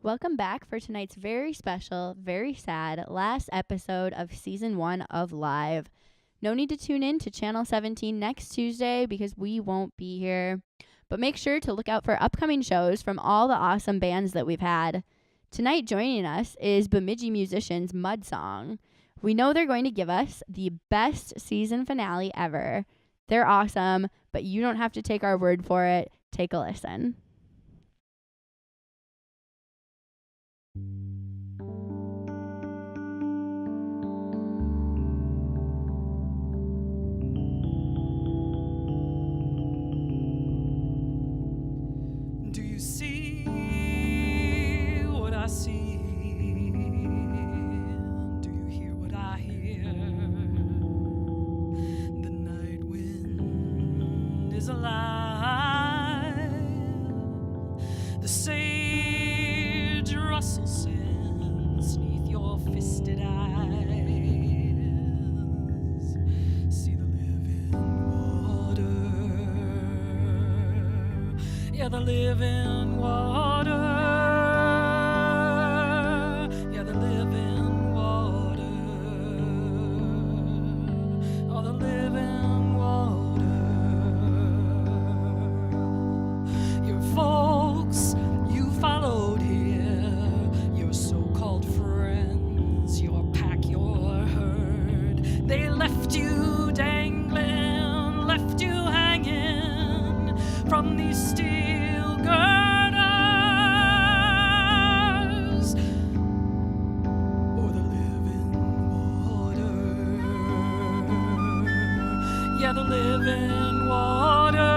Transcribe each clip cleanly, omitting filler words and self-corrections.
Welcome back for tonight's very special, very sad last episode of Season 1 of Live. No need to tune in to Channel 17 next Tuesday because we won't be here. But make sure to look out for upcoming shows from all the awesome bands that we've had. Tonight joining us is Bemidji musicians Mud Song. We know they're going to give us the best season finale ever. They're awesome, but you don't have to take our word for it. Take a listen. Do you see what I see? Do you hear what I hear? The night wind is alive. The sage rustles beneath your fisted eyes. See the living water. Yeah, the living water. Yeah, the living water. Oh, the living water. Your folks you followed here, your so-called friends, your pack, your herd, they left you dangling, left you hanging from these steel girders. Oh, the living water. Yeah, the living water.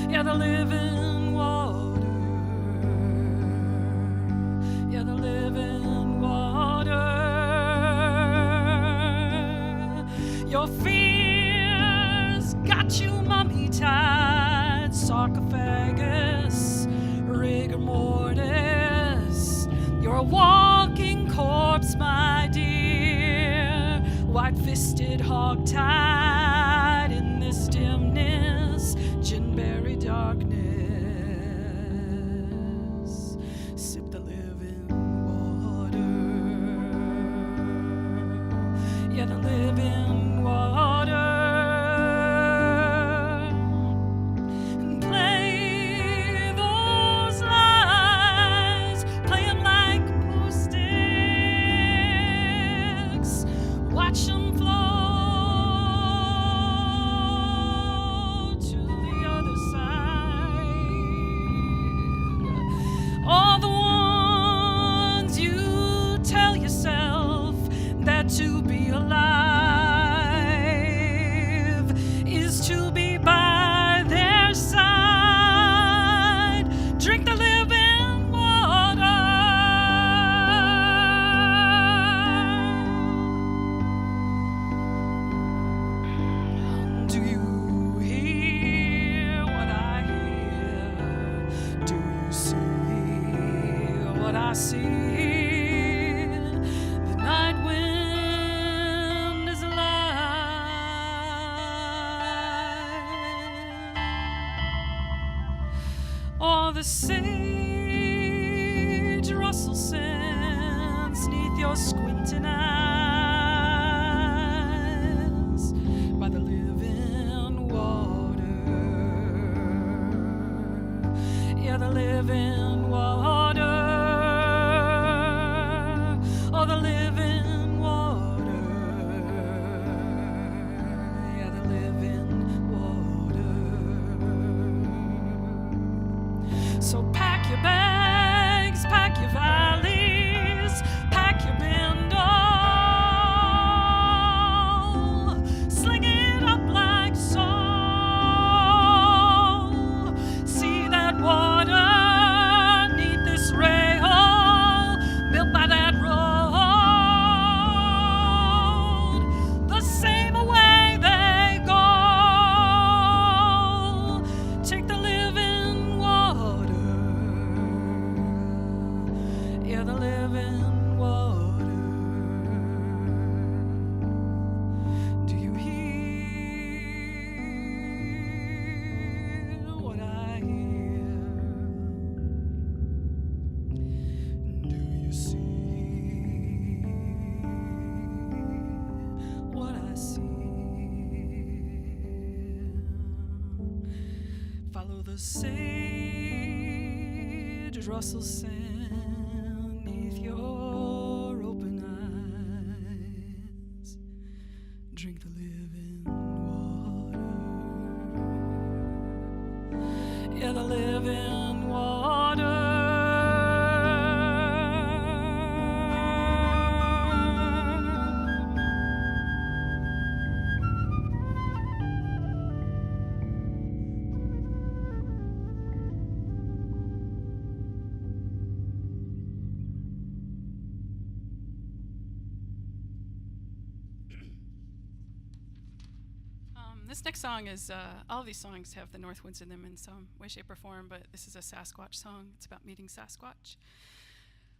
Yeah, the living water. Yeah, the living water. Your fears got you mummy-tied, sarcophagus, rigor mortis. You're a walking corpse, my dear, white-fisted, hog-tied in this dimness, gin-berry darkness. Sip the living water. Yeah, the living water. And play those lies, play 'em like poo sticks. Watch 'em flow to the other side. All the ones you tell yourself that to be alive is to be by their side. Drink the living water. Do you hear what I hear? Do you see what I see? The night wind is alive. Or the sage rustle sends neath your squinting eyes by the living water. Yeah, the living water. Oh, the living water. Yeah, the living water. So pack your bags, pack your valleys, pack your bindle, sling it up like so. See that water neath this rail built by that road. The same way they go. Take the living water. Yeah, the living water. Do you hear what I hear? the sage rustles beneath your open eyes. Drink the living water. Yeah, the living water. This next song is, all of these songs have the North Winds in them in some way, shape, or form, but this is a Sasquatch song. It's about meeting Sasquatch.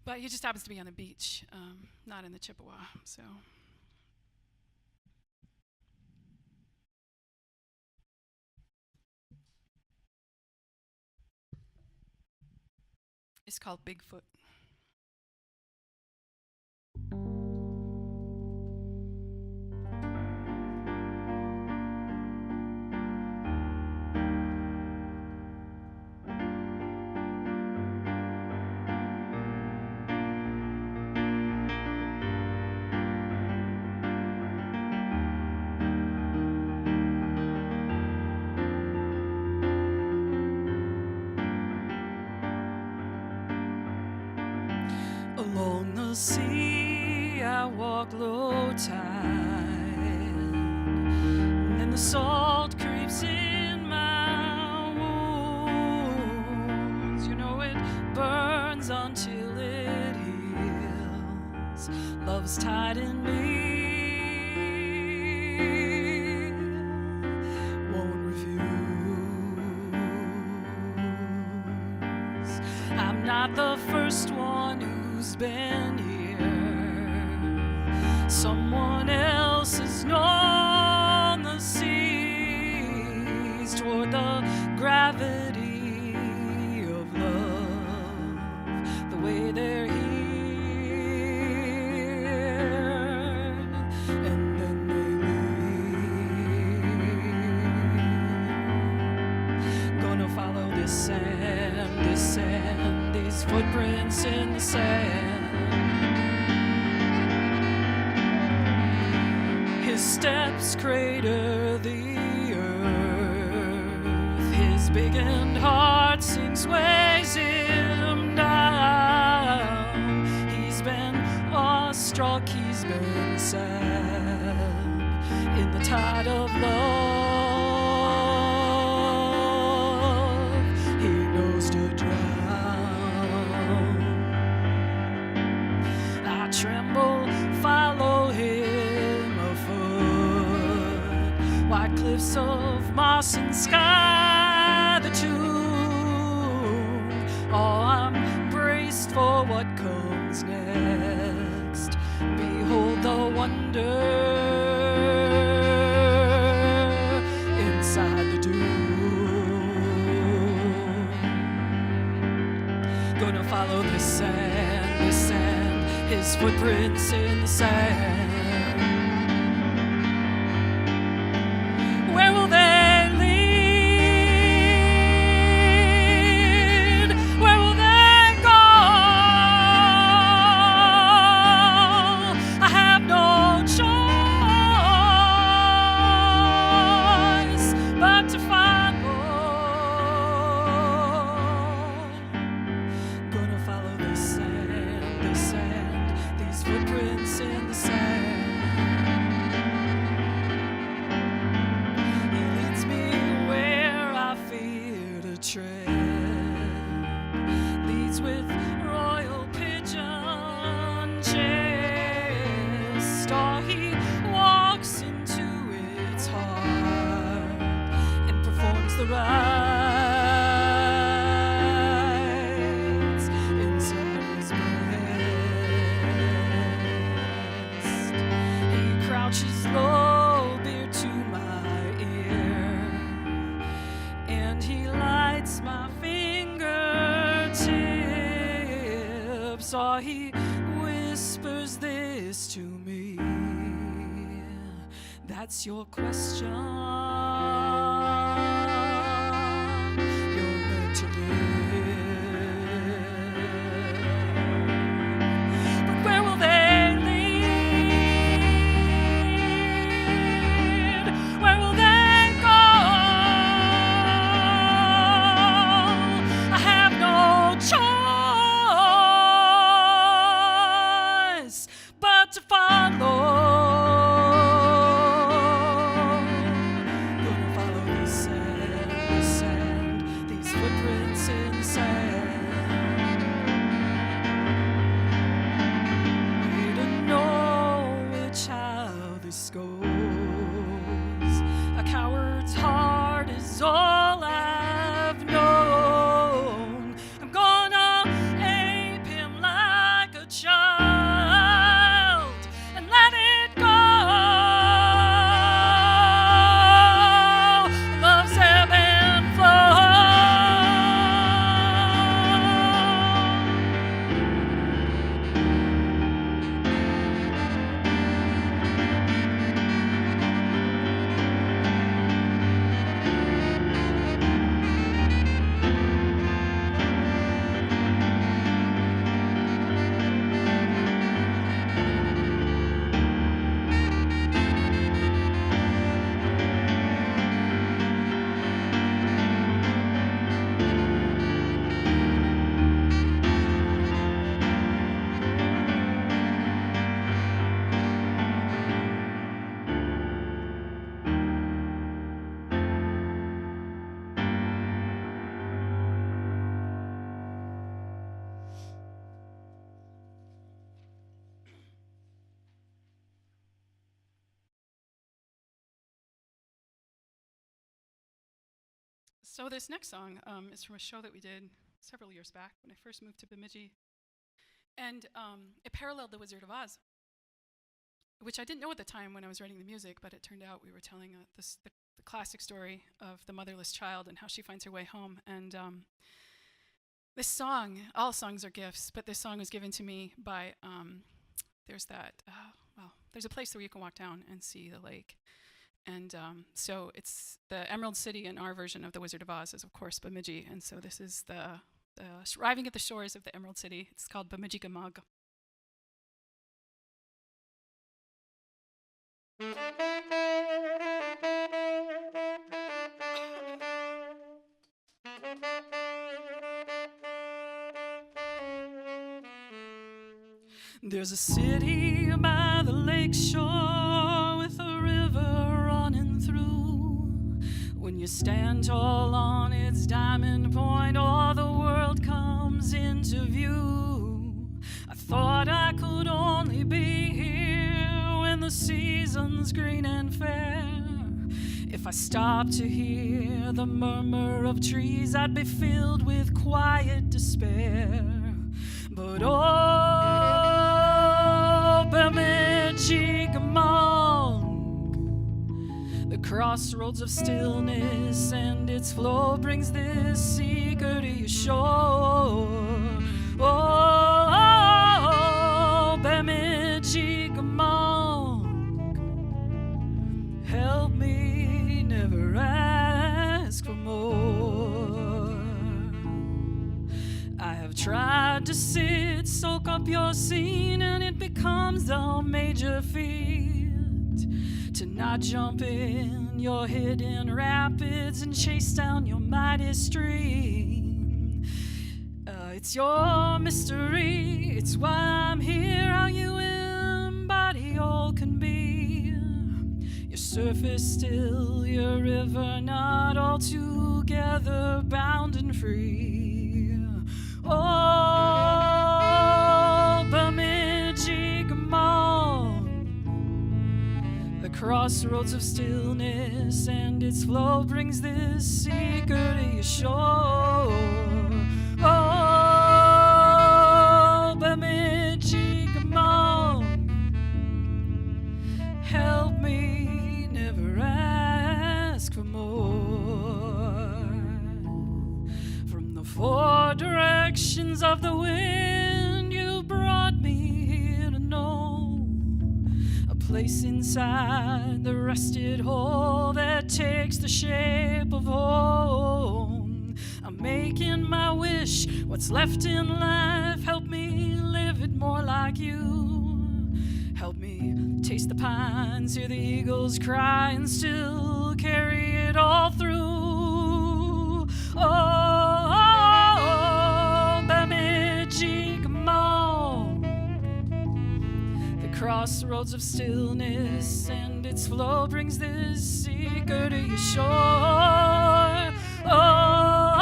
But he just happens to be on the beach, not in the Chippewa, so. It's called Bigfoot. Along the sea I walk low tide, and then the salt creeps in my wounds. You know it burns until it heals. Love's tied in me, won't refuse. I'm not the first one who's been here. Someone else has known the seas toward the gravity of love, the way they're here, and then they leave. Gonna follow this sand, these footprints in the sand. His steps crater the earth. His big-end heart sings, weighs him down. He's been awestruck, he's been sad in the tide of love. He knows to drown. I tremble, follow him afoot. White cliffs of moss and sky, the tomb. Oh, I'm braced for what comes next. Behold the wonder inside the dune. Gonna follow this sand, his footprints in the sand. Where will they lead? Where will they go? I have no choice but to follow. Gonna follow this sand, these footprints in the sand. He leads me where I fear to tread. Leads with royal pigeon chest. Oh, he walks into its heart and performs the rites inside his breast. He crouches low, beer to my ear, and he lights my fingertips. Oh, he whispers this to me. That's your question. Your So this next song is from a show that we did several years back when I first moved to Bemidji. And it paralleled The Wizard of Oz, which I didn't know at the time when I was writing the music, but it turned out we were telling the classic story of the motherless child and how she finds her way home. And this song, all songs are gifts, but this song was given to me by, there's a place where you can walk down and see the lake. And so it's the Emerald City, and our version of The Wizard of Oz is, of course, Bemidji. And so this is the arriving at the shores of the Emerald City. It's called Bemidji Gamag. There's a city by the lake shore with a river running through. When you stand tall on its diamond point, all the world comes into view. I thought I could only be here when the season's green and fair. If I stopped to hear the murmur of trees, I'd be filled with quiet despair. But oh, Bemidji Gamag, the crossroads of stillness and its flow brings this seeker to your shore. Oh, Bemidji Gamag, help me never ask for more. I have tried to sit, soak up your scene, and it becomes a major feat to not jump in your hidden rapids and chase down your mighty stream. It's your mystery, it's why I'm here, how you embody all can be. Your surface still, your river not altogether bound and free. Oh, Bemidji Gamag, the crossroads of stillness and its flow brings this seeker to your shore. Oh, Bemidji Gamag, help me never ask for more. From the four directions of the wind, you brought me here to know a place inside the rusted hole that takes the shape of home. I'm making my wish, what's left in life, help me live it more like you. Help me taste the pines, hear the eagles cry, and still carry it all through. Oh, Bemidji Gamag, the crossroads of stillness and its flow brings this seeker to your shore. Oh,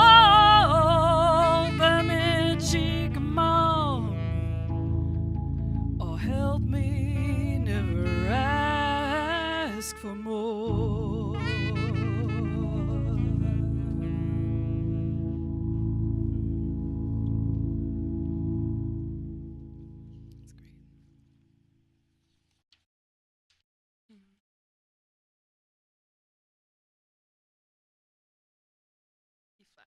Bemidji Gamag, oh, help me never ask for more. That's great. E flat.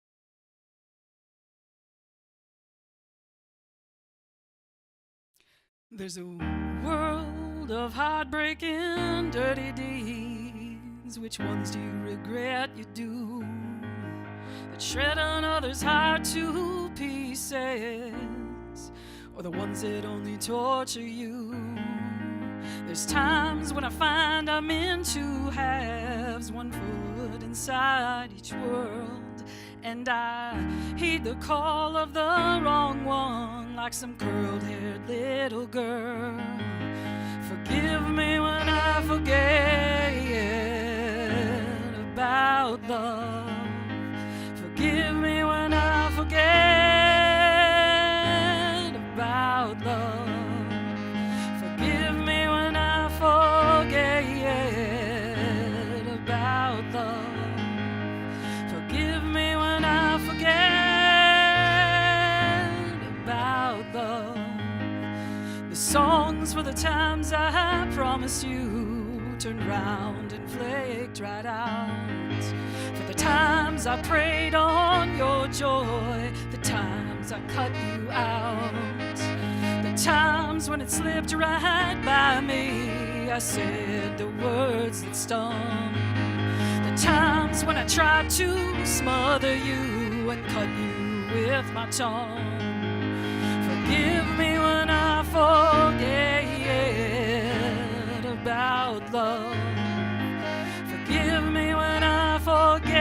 There's a world of heartbreaking, dirty deeds. Which ones do you regret you do? That shred another's heart to pieces, or the ones that only torture you? There's times when I find I'm in two halves, one foot inside each world, and I heed the call of the wrong one like some curled-haired little girl. Forgive me when I forget about love. Forgive me when I forget about love. Forgive me when I forget about love. Forgive me songs for the times I promised you turned round and flaked right out. For the times I preyed on your joy, the times I cut you out. The times when it slipped right by me, I said the words that stung. The times when I tried to smother you and cut you with my tongue. Forgive me when I forget about love. Forgive me when I forget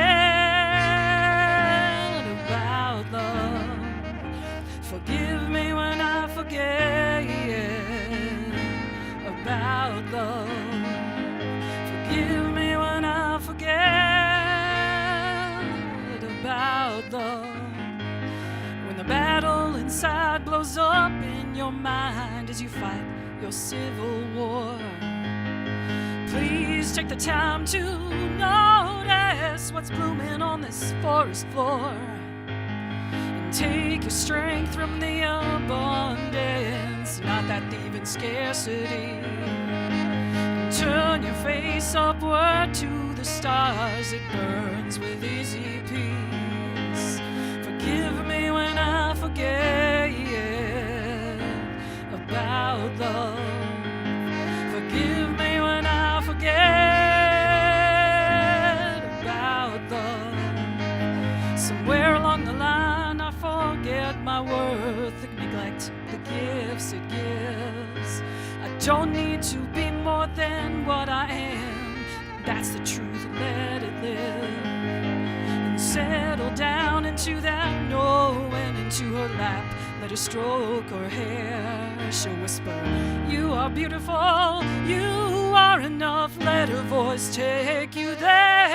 about love. Forgive me when I forget about love. Forgive me when I forget about love. When the battle inside blows up in your mind as you fight your civil war, please take the time to notice what's blooming on this forest floor, and take your strength from the abundance, not that thieving scarcity, and turn your face upward to the stars. It burns with easy peace. Forgive me when I forget about love. Forgive me when I forget about love. Somewhere along the line I forget my worth and neglect the gifts it gives. I don't need to be more than what I am. That's the truth, let it live. And settle down into that no and into her lap. Let her stroke her hair. She'll whisper, you are beautiful, you are enough. Let her voice take you there.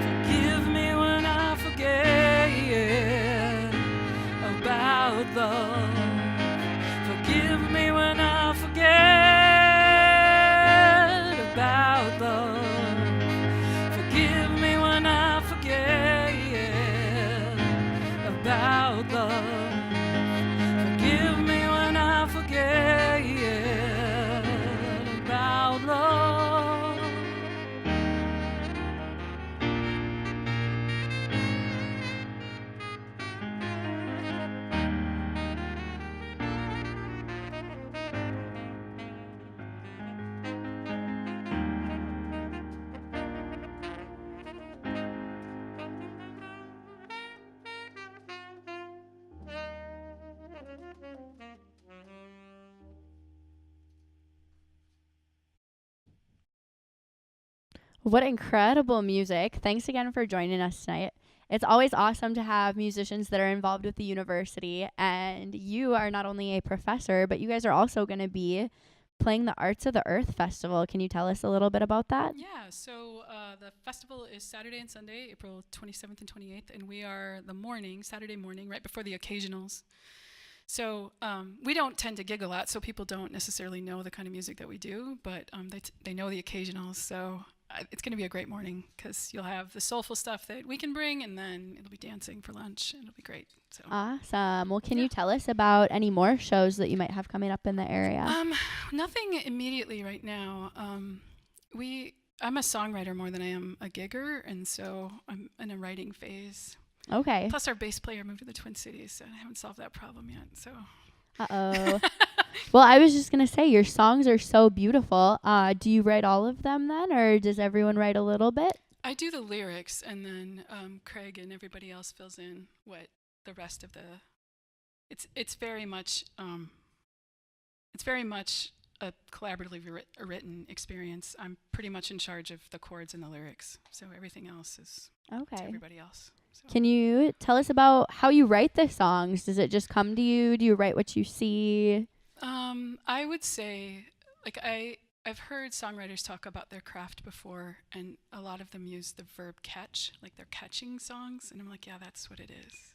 Forgive me when I forget about love. Forgive me when I forget about love. Forgive me when I forget about love. Forgive me when I forget about love. What incredible music. Thanks again for joining us tonight. It's always awesome to have musicians that are involved with the university. And you are not only a professor, but you guys are also going to be playing the Arts of the Earth Festival. Can you tell us a little bit about that? Yeah, so the festival is Saturday and Sunday, April 27th and 28th, and we are the morning, Saturday morning, right before the occasionals. So we don't tend to gig a lot, so people don't necessarily know the kind of music that we do, but they know the occasionals. So it's going to be a great morning because you'll have the soulful stuff that we can bring, and then it'll be dancing for lunch, and it'll be great. So awesome. Well, can you tell us about any more shows that you might have coming up in the area? Nothing immediately right now. I'm a songwriter more than I am a gigger, and so I'm in a writing phase. Okay. Plus, our bass player moved to the Twin Cities, so I haven't solved that problem yet. So. Uh-oh. Well, I was just going to say, your songs are so beautiful. Do you write all of them then, or does everyone write a little bit? I do the lyrics, and then Craig and everybody else fills in what the rest of the... It's very much a collaboratively written experience. I'm pretty much in charge of the chords and the lyrics, so everything else is to everybody else. So. Can you tell us about how you write the songs? Does it just come to you? Do you write what you see? I would say, I've heard songwriters talk about their craft before, and a lot of them use the verb catch, like they're catching songs, and I'm like, yeah, that's what it is.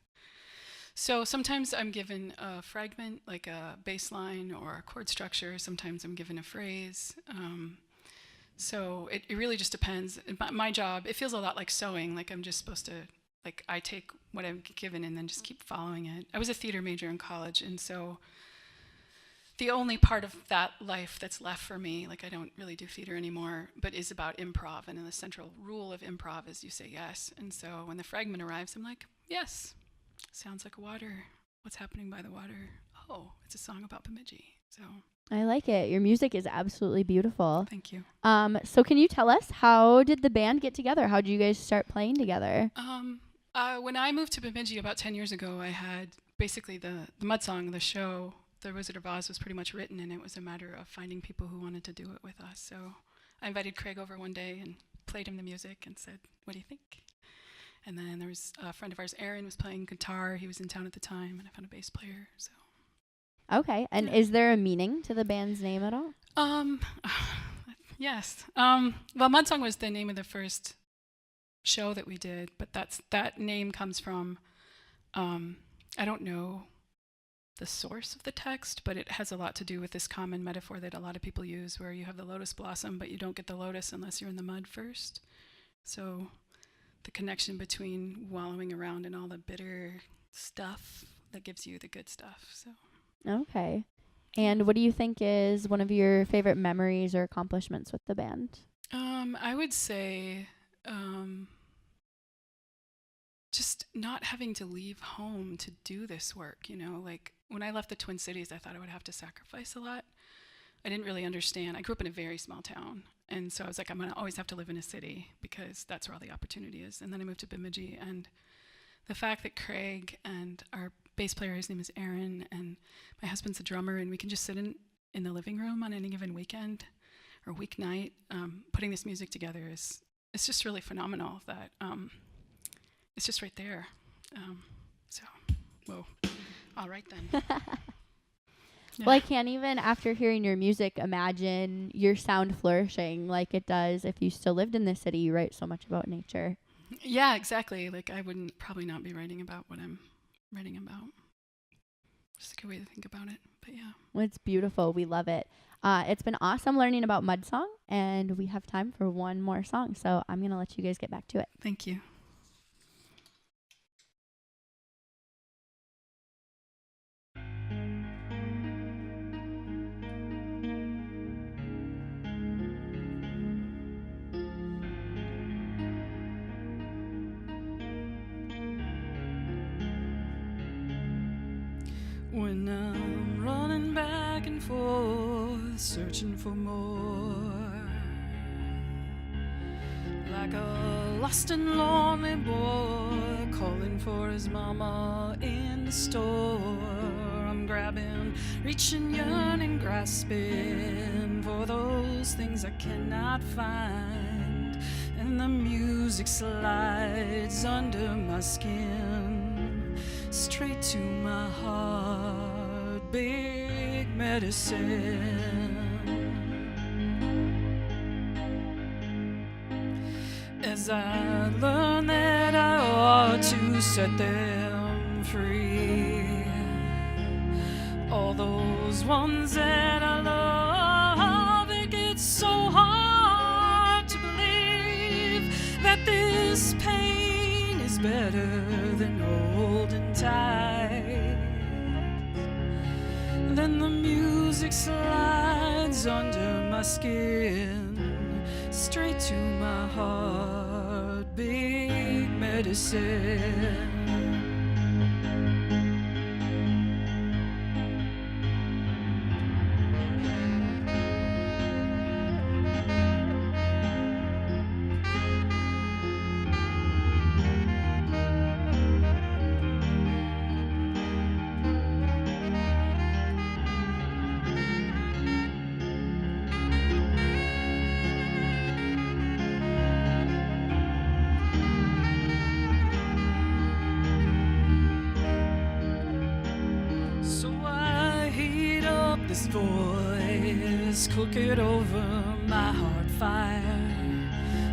So sometimes I'm given a fragment, like a bass line or a chord structure. Sometimes I'm given a phrase. So it really just depends. My job, it feels a lot like sewing, like I'm just supposed to like I take what I'm given and then just keep following it. I was a theater major in college, and so the only part of that life that's left for me, like I don't really do theater anymore, but is about improv. And the central rule of improv is you say yes. And so when the fragment arrives, I'm like, yes, sounds like water. What's happening by the water? Oh, it's a song about Bemidji. So I like it. Your music is absolutely beautiful. thank you. So can you tell us, how did the band get together? How did you guys start playing together? When I moved to Bemidji about 10 years ago, I had basically the Mud Song, the show, The Wizard of Oz was pretty much written, and it was a matter of finding people who wanted to do it with us. So I invited Craig over one day and played him the music and said, what do you think? And then there was a friend of ours, Aaron, was playing guitar. He was in town at the time, and I found a bass player. So Okay. And is there a meaning to the band's name at all? yes. Well, Mud Song was the name of the first show that we did, but that name comes from, I don't know the source of the text, but it has a lot to do with this common metaphor that a lot of people use, where you have the lotus blossom, but you don't get the lotus unless you're in the mud first. So the connection between wallowing around in all the bitter stuff that gives you the good stuff. So Okay. And what do you think is one of your favorite memories or accomplishments with the band? I would say just not having to leave home to do this work, like when I left the Twin Cities, I thought I would have to sacrifice a lot. I didn't really understand. I grew up in a very small town, and so I was like, I'm going to always have to live in a city because that's where all the opportunity is. And then I moved to Bemidji, and the fact that Craig and our bass player, his name is Aaron, and my husband's a drummer, and we can just sit in the living room on any given weekend or weeknight, putting this music together it's just really phenomenal that it's just right there. So, whoa. All right then. Yeah. Well, I can't even, after hearing your music, imagine your sound flourishing like it does if you still lived in the city. You write so much about nature. Yeah, exactly. Like I wouldn't probably not be writing about what I'm writing about. Just a good way to think about it. But yeah. Well, it's beautiful. We love it. It's been awesome learning about Mud Song, and we have time for one more song. So I'm going to let you guys get back to it. Thank you. When I'm running back and forth, searching for more, like a lost and lonely boy calling for his mama in the store. I'm grabbing, reaching, yearning, grasping for those things I cannot find, and the music slides under my skin, straight to my heart, big medicine. As I learn that I ought to set them free, all those ones that I love, it gets so hard to believe that this pain is better than olden times. Then the music slides under my skin, straight to my heart, big medicine. This voice, cook it over my heart fire,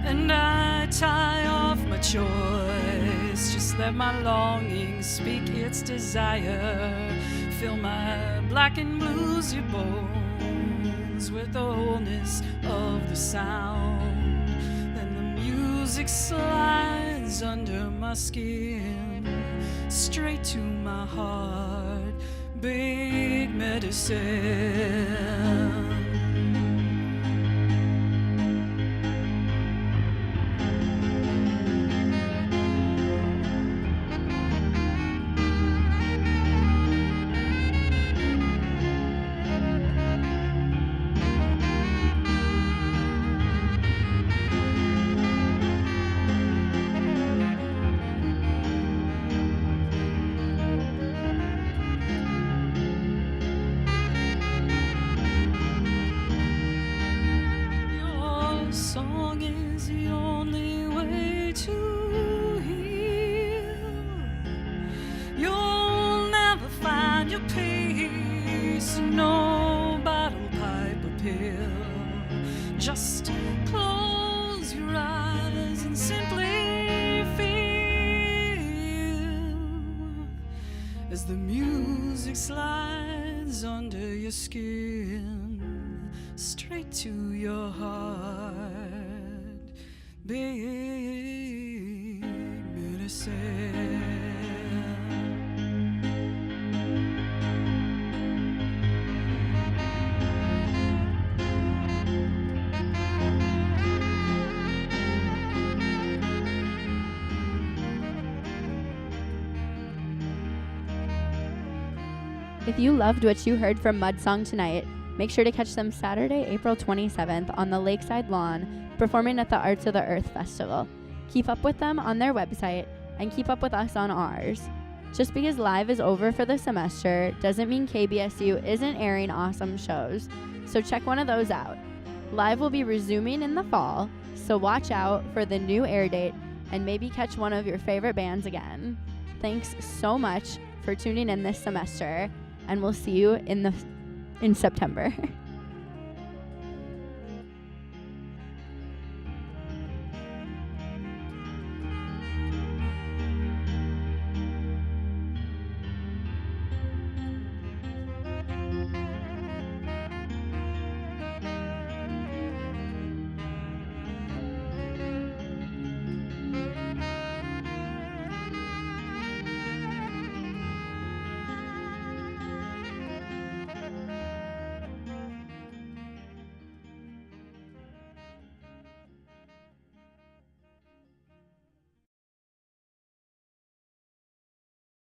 and I tie off my choice, just let my longing speak its desire, fill my black and bluesy bones with the wholeness of the sound. Then the music slides slides under my skin, straight to my heart, big medicine. Song is the only way to heal. You'll never find your peace in no bottle, pipe, or pill. Just close your eyes and simply feel as the music slides under your skin, straight to your heart, big medicine. If you loved what you heard from Mudsong tonight, make sure to catch them Saturday, April 27th on the Lakeside Lawn, performing at the Arts of the Earth Festival. Keep up with them on their website and keep up with us on ours. Just because Live is over for the semester doesn't mean KBSU isn't airing awesome shows, so check one of those out. Live will be resuming in the fall, so watch out for the new air date and maybe catch one of your favorite bands again. Thanks so much for tuning in this semester, and we'll see you in September.